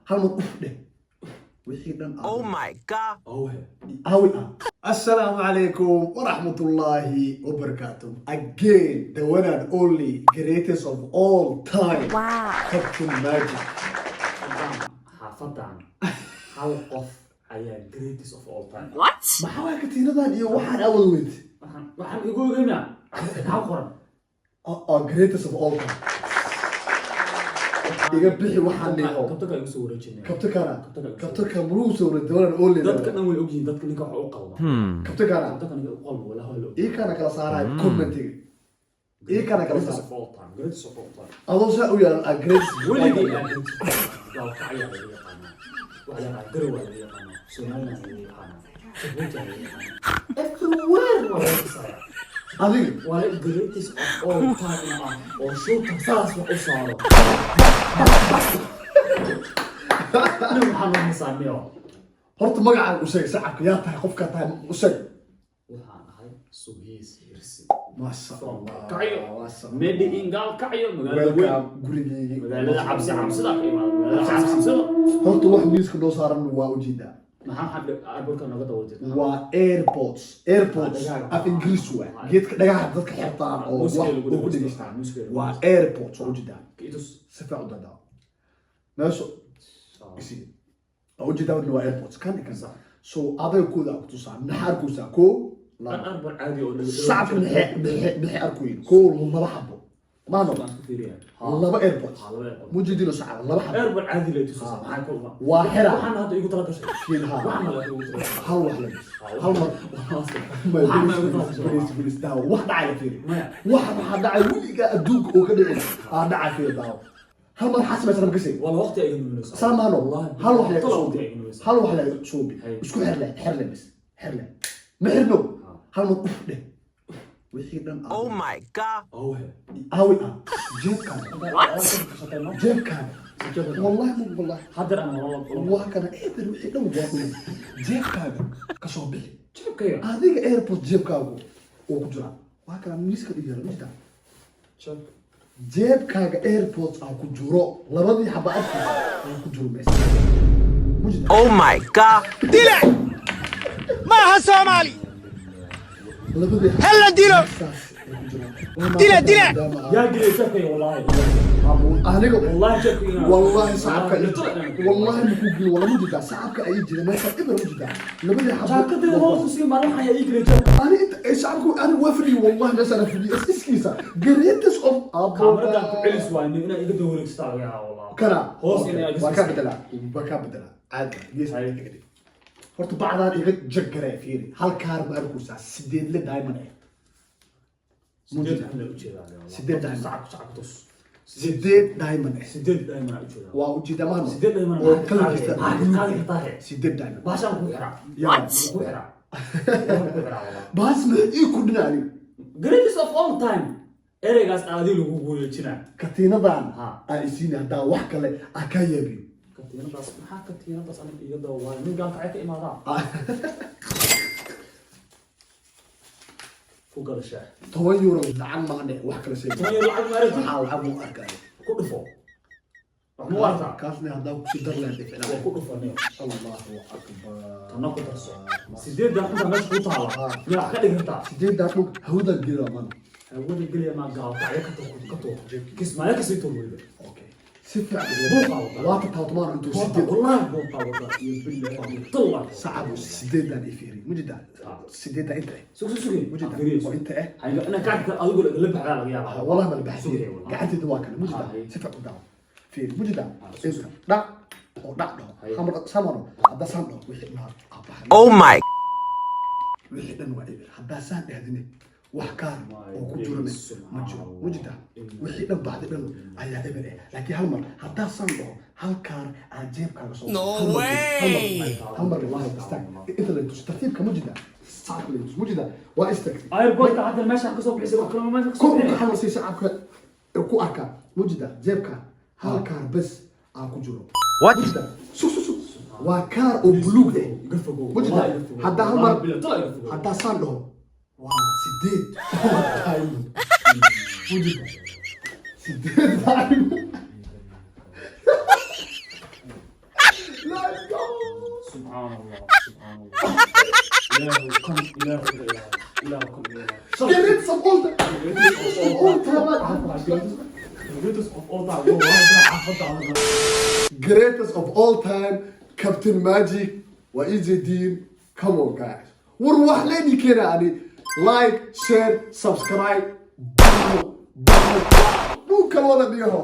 hal mar uf dheh wixii dhan Oh my god. awi Assalamu alaikum wa rahmatullahi wa barakatuh. Again, the one and only greatest of all time. Wow. Captain Magic. حافظان hal qof ayaa greatest of all time. What? maxaa waa katiinadan iyo waxaan awal weyd waxaan igu ogeynaa maxaa qoran greatest of all time iga bixi waxaan niho kabtaka igu soo wareejinaya kabtaka muruu soo wareejin the one and only dadka dhan way ogyihiin dadka ninka wax u qalda kabtaka ninka u qalbo wala halo ii kana kala saaraay commentiga ii kana kala greatest saar of all time greatest of all time adoo saa u yaalan greatest weligii aan gaal kacaya laga yaqaana waxa la garow laga yaqaana Soomaaliya laga yaqaana Djibouti laga yaqaana everywhere waa laga saara adiga waa the greatest of all time oo showta saas wax u saaro nin waxaan saamiyo horta magacaaga u sheeg sacabka yaa tahay qofka tahay u sheeg waxaan ahay Sugeys Hirsi masha Allah kaciyo medi ingal kaciyo magaalada welcome gurigeyga magaalada cabsida ka imaado magaalada cabsida horta wax miiska noo saaran waa u jeedaa maxaa xad airportka naga dawajay waa airports af Ingiriis waa geedka dhagaxa dadka xirtaan oo wax ku dhigistaan waa airports oo jeedaa kiitus sifa u dadaa meesha isi oo jeedaa waa airports kan so aday ku daa ku tusaa naxar ku saa ko aan arbar caadi oo shacabka maxay arkuyin ko laba xabo ما نو لبا ايربورت موجودين صعب لبا حب ايربورت عادي لا تسوس معاك والله واحده waxaan hadda igu tala gashay fiilha waxaan la hal wax la hal mar بليز داو واحد على فيري واحد على ويغا ادوق او كدعي دعا فيري داو هل مر حسب سلام كسي والله وقت ايغن منس سلام والله هل واحد هل واحد صوبي اسكو حرله بس حرله محرنو هل مر ده wixii dhan Oh my god. awi jeebkan wallahi wallahi hadar ana wallahi waa kana eedan wixii dhan waa jeebkaaga ka soo bixi jeebkaaga adiga airport jeebkaagu oo ku jira waa kana miiska dhigay inta jeebkaaga airport aan ku jiro labadii xaba afka aan ku jiro mees Oh my god. دلع ما ها صومالي هلا ديلو دلع دلع يا جريتك والله aniga والله جاكينا والله صعبك والله مكوكي ولا مجدا صعبك اي جري ما كان ابر مجدا لبدي حبه جاكتي هو سي ما راح يجري جاك انا انت صعبك انا وافري والله مثلا في اسكيسا جريتس اوف كاميرا كعلس وين انا ايغا دورك ستار يا والله كرا هوس اني بكا بدلا عادي يس horta bacdaan iga jagare fiiri hal kaar ma arkuusa sideed le diamond sideed diamond waa ujeeda maano oo kalkiisa sideed diamond baas ma ii ku dhinaani greatest of all time ereygaas aadi lagu guuleejinaa katiinadan aan isiin hadaa wax kale aka yeebiyo katiinadaas maxaa katiinadaas aniga iga dawaa nin gaal kacay ka imaadaa ku galashaa 10 euro lacag ma ne wax kale sey 10 euro lacag maaragtay waxaa lacag mu arkay ku dhufo wax mu arkaa kaasna hadaa ku si dar leedahay waa ku dhufanay Allahu akbar tana ku darso sideedan inta meesha ku taala yaa ka dhigtaa sideedan dhug hawda gira man hawada geliya ma gaal kacay ka to kismaayo ka sii tolweyda okay سفع واقع تطمان انتو سديد والله بوقع والله بالله طلع صعب سديد دان افيري مجدا سديد دان انت سوق مجدا وانت ايه انا قاعد اقول لبح على يا والله ما البحث قاعد تدواكل مجدا سفع قدام في مجدا لا او لا خمر سمر هذا سمر وحي نهار Oh my. وحي دان وعيب هذا سان دهدني وحكار وكجور مجدا وحي دان بعد دان ayaa eber laakiin hal mar hadaa san dhaho hal kaar aan jeebkaaga soo No way hal mar wallahi istaag inta la tus tartiibka mujida saacad la tus mujida waa istaag airport hadda meesha ka soo bixisay wax kale ma ka soo bixisay hal si saacadka ku arka mujida jeebka hal kaar bas aan ku jiro What? su waa kaar oo buluug ah mujida hadaa hal mar hadaa san dhaho waa sideed mujida sideed سبحان الله سبحان الله إله كم إله إله إله كم إله Greatest of all time. Greatest of all time هو واحد حافظ على Greatest of all time, Captain Magic وإيزي الدين. Come on guys. وروح لاني كده يعني لايك شير سبسكرايب. مو كلام